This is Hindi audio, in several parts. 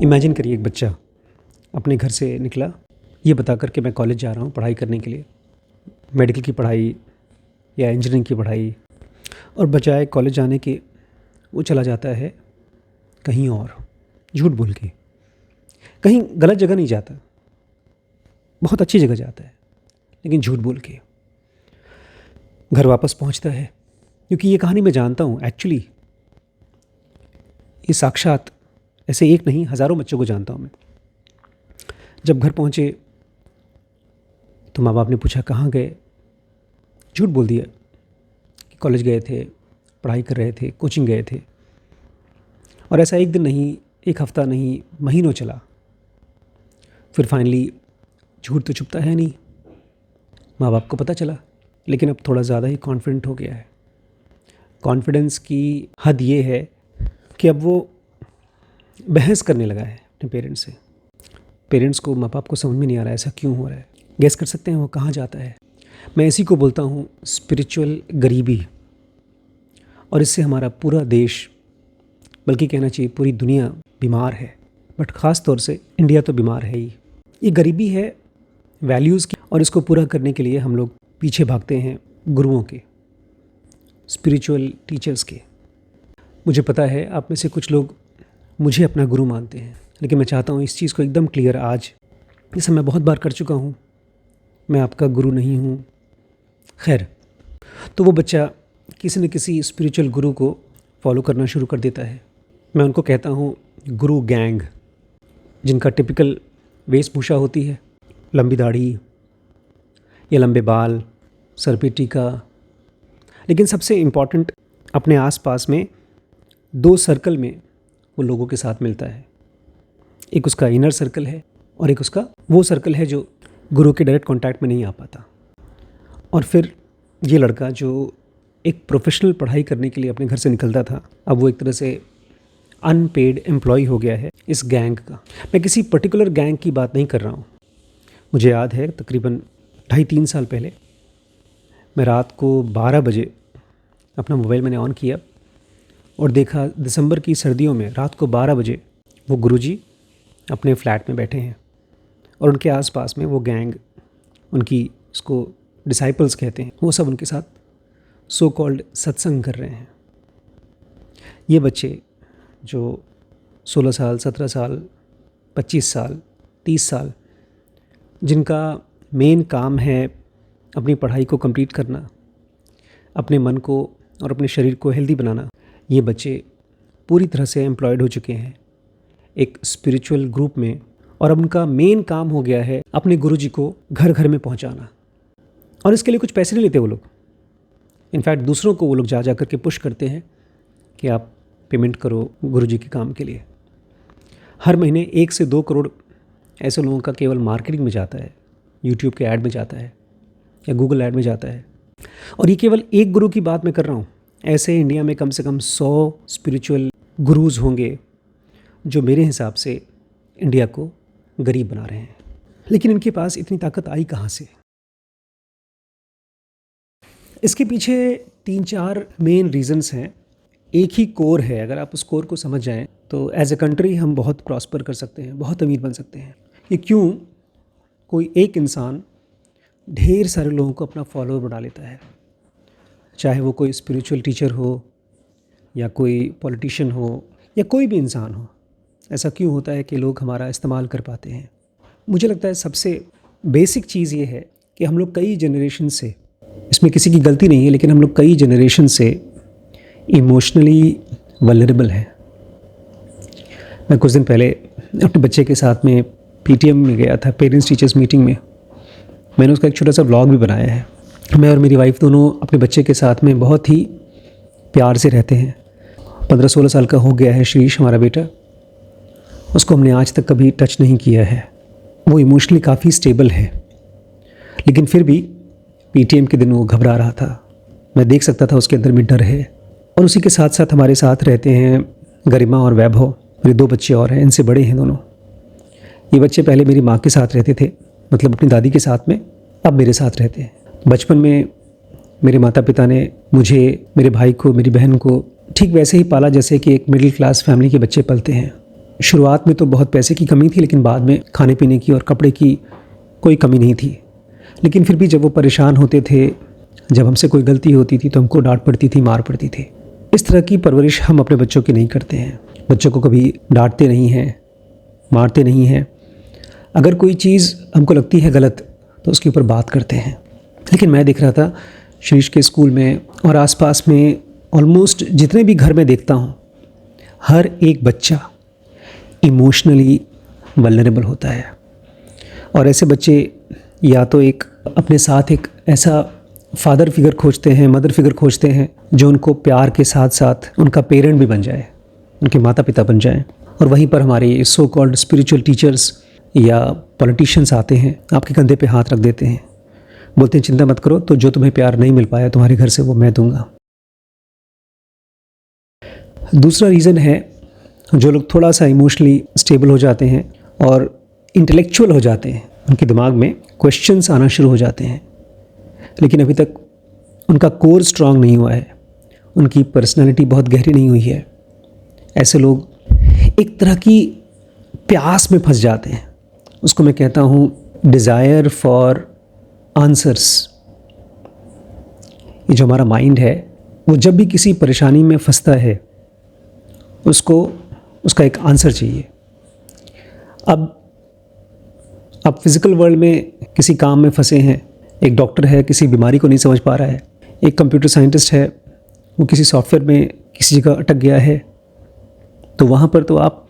इमेजिन करिए एक बच्चा अपने घर से निकला ये बता कर के मैं कॉलेज जा रहा हूँ पढ़ाई करने के लिए, मेडिकल की पढ़ाई या इंजीनियरिंग की पढ़ाई, और बजाय कॉलेज जाने के वो चला जाता है कहीं और, झूठ बोल के। कहीं गलत जगह नहीं जाता, बहुत अच्छी जगह जाता है, लेकिन झूठ बोल के घर वापस पहुंचता है। क्योंकि ये कहानी मैं जानता हूँ, एक्चुअली ये साक्षात ऐसे एक नहीं हज़ारों बच्चों को जानता हूँ मैं। जब घर पहुँचे तो माँ बाप ने पूछा कहाँ गए, झूठ बोल दिया कि कॉलेज गए थे, पढ़ाई कर रहे थे, कोचिंग गए थे। और ऐसा एक दिन नहीं, एक हफ़्ता नहीं, महीनों चला। फिर फाइनली झूठ तो छुपता है नहीं, माँ बाप को पता चला, लेकिन अब थोड़ा ज़्यादा ही कॉन्फिडेंट हो गया है। कॉन्फिडेंस की हद ये है कि अब वो बहस करने लगा है अपने पेरेंट्स से। पेरेंट्स को, माँ बाप को समझ में नहीं आ रहा है ऐसा क्यों हो रहा है। गेस कर सकते हैं वो कहाँ जाता है? मैं इसी को बोलता हूँ स्पिरिचुअल गरीबी। और इससे हमारा पूरा देश, बल्कि कहना चाहिए पूरी दुनिया बीमार है। बट ख़ास तौर से इंडिया तो बीमार है ही। ये गरीबी है वैल्यूज़ की, और इसको पूरा करने के लिए हम लोग पीछे भागते हैं गुरुओं के, स्पिरिचुअल टीचर्स के। मुझे पता है आप में से कुछ लोग मुझे अपना गुरु मानते हैं, लेकिन मैं चाहता हूँ इस चीज़ को एकदम क्लियर आज, जैसे मैं बहुत बार कर चुका हूँ, मैं आपका गुरु नहीं हूँ। खैर, तो वो बच्चा किसी न किसी स्पिरिचुअल गुरु को फॉलो करना शुरू कर देता है। मैं उनको कहता हूँ गुरु गैंग, जिनका टिपिकल वेशभूषा होती है लंबी दाढ़ी या लंबे बाल, सर पे टीका। लेकिन सबसे इम्पॉर्टेंट, अपने आसपास में 2 सर्कल में वो लोगों के साथ मिलता है। एक उसका इनर सर्कल है और एक उसका वो सर्कल है जो गुरु के डायरेक्ट कांटेक्ट में नहीं आ पाता। और फिर ये लड़का जो एक प्रोफेशनल पढ़ाई करने के लिए अपने घर से निकलता था, अब वो एक तरह से अनपेड एम्प्लॉय हो गया है इस गैंग का। मैं किसी पर्टिकुलर गैंग की बात नहीं कर रहा हूँ। मुझे याद है तकरीबन 2.5-3 साल पहले मैं रात को 12 बजे अपना मोबाइल मैंने ऑन किया और देखा दिसंबर की सर्दियों में रात को 12 बजे वो गुरुजी अपने फ्लैट में बैठे हैं और उनके आसपास में वो गैंग, उनकी उसको डिसाइपल्स कहते हैं, वो सब उनके साथ सो कॉल्ड सत्संग कर रहे हैं। ये बच्चे जो 16 साल, 17 साल, 25 साल, 30 साल, जिनका मेन काम है अपनी पढ़ाई को कंप्लीट करना, अपने मन को और अपने शरीर को हेल्दी बनाना, ये बच्चे पूरी तरह से एम्प्लॉयड हो चुके हैं एक स्पिरिचुअल ग्रुप में। और अब उनका मेन काम हो गया है अपने गुरुजी को घर घर में पहुंचाना। और इसके लिए कुछ पैसे नहीं लेते वो लोग। इनफैक्ट दूसरों को वो लोग जा कर के पुश करते हैं कि आप पेमेंट करो गुरुजी के काम के लिए। हर महीने 1 से 2 करोड़ ऐसे लोगों का केवल मार्केटिंग में जाता है, यूट्यूब के ऐड में जाता है या गूगल ऐड में जाता है। और ये केवल एक गुरु की बात मैं कर रहा हूँ। ऐसे इंडिया में कम से कम 100 स्पिरिचुअल गुरुज होंगे जो मेरे हिसाब से इंडिया को गरीब बना रहे हैं। लेकिन इनके पास इतनी ताकत आई कहाँ से? इसके पीछे 3-4 मेन रीजंस हैं। एक ही कोर है, अगर आप उस कोर को समझ जाएं तो एज ए कंट्री हम बहुत प्रॉस्पर कर सकते हैं, बहुत अमीर बन सकते हैं। ये क्यों? कोई एक इंसान ढेर सारे लोगों को अपना फॉलोअर बना लेता है, चाहे वो कोई स्पिरिचुअल टीचर हो या कोई पॉलिटिशियन हो या कोई भी इंसान हो। ऐसा क्यों होता है कि लोग हमारा इस्तेमाल कर पाते हैं? मुझे लगता है सबसे बेसिक चीज़ ये है कि हम लोग कई जनरेशन से, इसमें किसी की गलती नहीं है, लेकिन हम लोग कई जनरेशन से इमोशनली वल्नरेबल हैं। मैं कुछ दिन पहले अपने बच्चे के साथ में पीटीएम में गया था, पेरेंट्स टीचर्स मीटिंग में। मैंने उसका एक छोटा सा व्लॉग भी बनाया है। मैं और मेरी वाइफ दोनों अपने बच्चे के साथ में बहुत ही प्यार से रहते हैं। 15-16 साल का हो गया है शीश, हमारा बेटा। उसको हमने आज तक कभी टच नहीं किया है। वो इमोशनली काफ़ी स्टेबल है, लेकिन फिर भी पीटीएम के दिन वो घबरा रहा था। मैं देख सकता था उसके अंदर में डर है। और उसी के साथ साथ हमारे साथ रहते हैं गरिमा और वैभव, मेरे 2 बच्चे और हैं, इनसे बड़े हैं दोनों। ये बच्चे पहले मेरी माँ के साथ रहते थे, मतलब अपनी दादी के साथ में, अब मेरे साथ रहते हैं। बचपन में मेरे माता पिता ने मुझे, मेरे भाई को, मेरी बहन को ठीक वैसे ही पाला जैसे कि एक मिडिल क्लास फैमिली के बच्चे पलते हैं। शुरुआत में तो बहुत पैसे की कमी थी, लेकिन बाद में खाने पीने की और कपड़े की कोई कमी नहीं थी। लेकिन फिर भी जब वो परेशान होते थे, जब हमसे कोई गलती होती थी तो हमको डांट पड़ती थी, मार पड़ती थी। इस तरह की परवरिश हम अपने बच्चों की नहीं करते हैं। बच्चों को कभी डांटते नहीं हैं, मारते नहीं हैं। अगर कोई चीज़ हमको लगती है गलत तो उसके ऊपर बात करते हैं। लेकिन मैं देख रहा था शिरीष के स्कूल में और आसपास में ऑलमोस्ट जितने भी घर में देखता हूँ, हर एक बच्चा इमोशनली वल्नरेबल होता है। और ऐसे बच्चे या तो एक अपने साथ एक ऐसा फादर फिगर खोजते हैं, मदर फिगर खोजते हैं जो उनको प्यार के साथ साथ उनका पेरेंट भी बन जाए, उनके माता पिता बन जाएं। और वहीं पर हमारे सो कॉल्ड स्पिरिचुअल टीचर्स या पॉलिटिशियंस आते हैं, आपके कंधे पे हाथ रख देते हैं, बोलते हैं चिंता मत करो, तो जो तुम्हें प्यार नहीं मिल पाया तुम्हारे घर से वो मैं दूंगा। दूसरा रीज़न है, जो लोग थोड़ा सा इमोशनली स्टेबल हो जाते हैं और इंटेलेक्चुअल हो जाते हैं, उनके दिमाग में क्वेश्चंस आना शुरू हो जाते हैं, लेकिन अभी तक उनका कोर स्ट्रांग नहीं हुआ है, उनकी पर्सनालिटी बहुत गहरी नहीं हुई है। ऐसे लोग एक तरह की प्यास में फंस जाते हैं। उसको मैं कहता हूँ डिज़ायर फॉर आंसर्स। ये जो हमारा माइंड है, वो जब भी किसी परेशानी में फंसता है, उसको उसका एक आंसर चाहिए। अब आप फिज़िकल वर्ल्ड में किसी काम में फंसे हैं, एक डॉक्टर है, किसी बीमारी को नहीं समझ पा रहा है, एक कंप्यूटर साइंटिस्ट है, वो किसी सॉफ्टवेयर में किसी जगह अटक गया है, तो वहाँ पर तो आप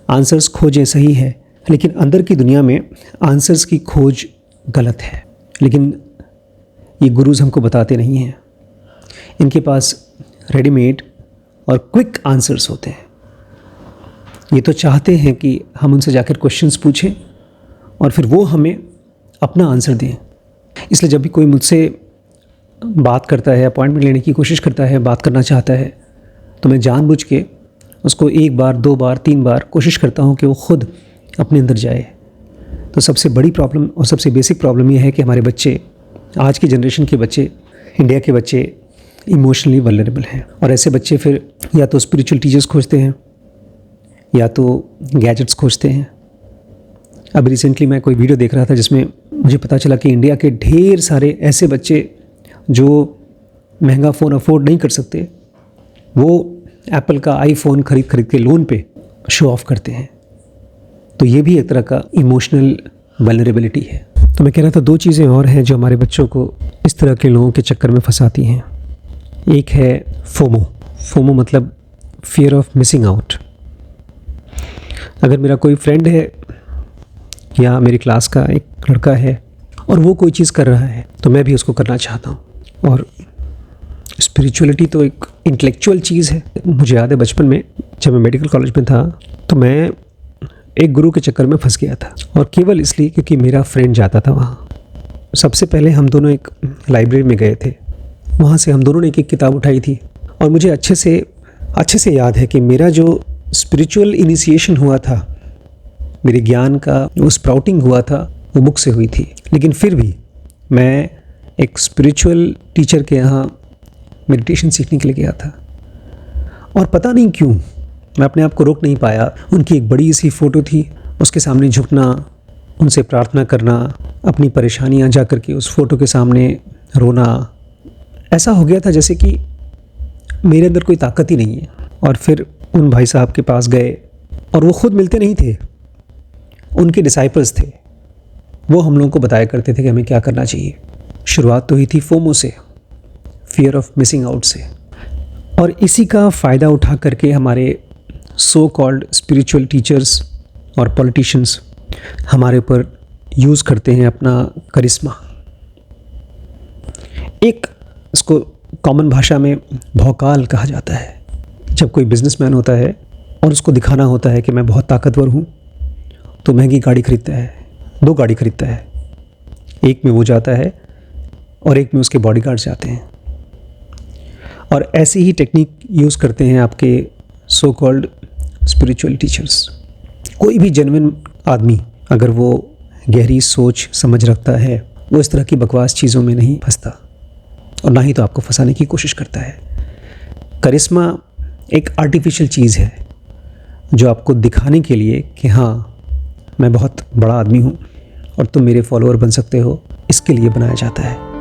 आंसर्स खोजें, सही है, लेकिन अंदर की दुनिया में आंसर्स की खोज गलत है। लेकिन ये गुरुज हमको बताते नहीं हैं। इनके पास रेडीमेड और क्विक आंसर्स होते हैं। ये तो चाहते हैं कि हम उनसे जाकर क्वेश्चंस पूछें और फिर वो हमें अपना आंसर दें। इसलिए जब भी कोई मुझसे बात करता है, अपॉइंटमेंट लेने की कोशिश करता है, बात करना चाहता है, तो मैं जानबूझ के उसको 1 बार, 2 बार, 3 बार कोशिश करता हूँ कि वो खुद अपने अंदर जाए। तो सबसे बड़ी प्रॉब्लम और सबसे बेसिक प्रॉब्लम ये है कि हमारे बच्चे, आज की जनरेशन के बच्चे, इंडिया के बच्चे इमोशनली वल्नरेबल हैं। और ऐसे बच्चे फिर या तो स्पिरिचुअल टीचर्स खोजते हैं या तो गैजेट्स खोजते हैं। अब रिसेंटली मैं कोई वीडियो देख रहा था जिसमें मुझे पता चला कि इंडिया के ढेर सारे ऐसे बच्चे जो महंगा फ़ोन अफोर्ड नहीं कर सकते, वो एप्पल का आईफोन खरीद के लोन पे शो ऑफ करते हैं। तो ये भी एक तरह का इमोशनल वल्नरेबिलिटी है। तो मैं कह रहा था 2 चीज़ें और हैं जो हमारे बच्चों को इस तरह के लोगों के चक्कर में फंसाती हैं। एक है फोमो। फोमो मतलब फियर ऑफ मिसिंग आउट। अगर मेरा कोई फ्रेंड है या मेरी क्लास का एक लड़का है और वो कोई चीज़ कर रहा है तो मैं भी उसको करना चाहता हूँ। और स्पिरिचुअलिटी तो एक इंटेलेक्चुअल चीज़ है। मुझे याद है बचपन में जब मैं मेडिकल कॉलेज में था तो मैं एक गुरु के चक्कर में फंस गया था, और केवल इसलिए क्योंकि मेरा फ्रेंड जाता था वहाँ। सबसे पहले हम दोनों एक लाइब्रेरी में गए थे, वहाँ से हम दोनों ने एक किताब उठाई थी, और मुझे अच्छे से याद है कि मेरा जो स्पिरिचुअल इनिशिएशन हुआ था, मेरे ज्ञान का वो स्प्राउटिंग हुआ था, वो बुक से हुई थी। लेकिन फिर भी मैं एक स्पिरिचुअल टीचर के यहाँ मेडिटेशन सीखने के लिए गया था, और पता नहीं क्यों मैं अपने आप को रोक नहीं पाया। उनकी एक बड़ी सी फ़ोटो थी, उसके सामने झुकना, उनसे प्रार्थना करना, अपनी परेशानियाँ जा कर के उस फ़ोटो के सामने रोना, ऐसा हो गया था जैसे कि मेरे अंदर कोई ताकत ही नहीं है। और फिर उन भाई साहब के पास गए, और वो खुद मिलते नहीं थे, उनके डिसाइपल्स थे, वो हम लोगों को बताया करते थे कि हमें क्या करना चाहिए। शुरुआत तो हुई थी फोमो से, फियर ऑफ मिसिंग आउट से, और इसी का फ़ायदा उठा करके हमारे सो कॉल्ड स्पिरिचुअल टीचर्स और पॉलिटिशियंस हमारे ऊपर यूज़ करते हैं अपना करिश्मा। एक इसको कॉमन भाषा में भौकाल कहा जाता है। जब कोई बिजनेसमैन होता है और उसको दिखाना होता है कि मैं बहुत ताकतवर हूँ, तो महंगी गाड़ी खरीदता है, 2 गाड़ी खरीदता है, एक में वो जाता है और एक में उसके बॉडीगार्ड्स जाते हैं। और ऐसी ही टेक्निक यूज़ करते हैं आपके सो कॉल्ड स्पिरिचुअल टीचर्स। कोई भी जेन्युइन आदमी अगर वो गहरी सोच समझ रखता है, वो इस तरह की बकवास चीज़ों में नहीं फंसता, और ना ही तो आपको फंसाने की कोशिश करता है। करिश्मा एक आर्टिफिशियल चीज़ है। जो आपको दिखाने के लिए कि हाँ, मैं बहुत बड़ा आदमी हूँ और तुम मेरे फॉलोअर बन सकते हो, इसके लिए बनाया जाता है।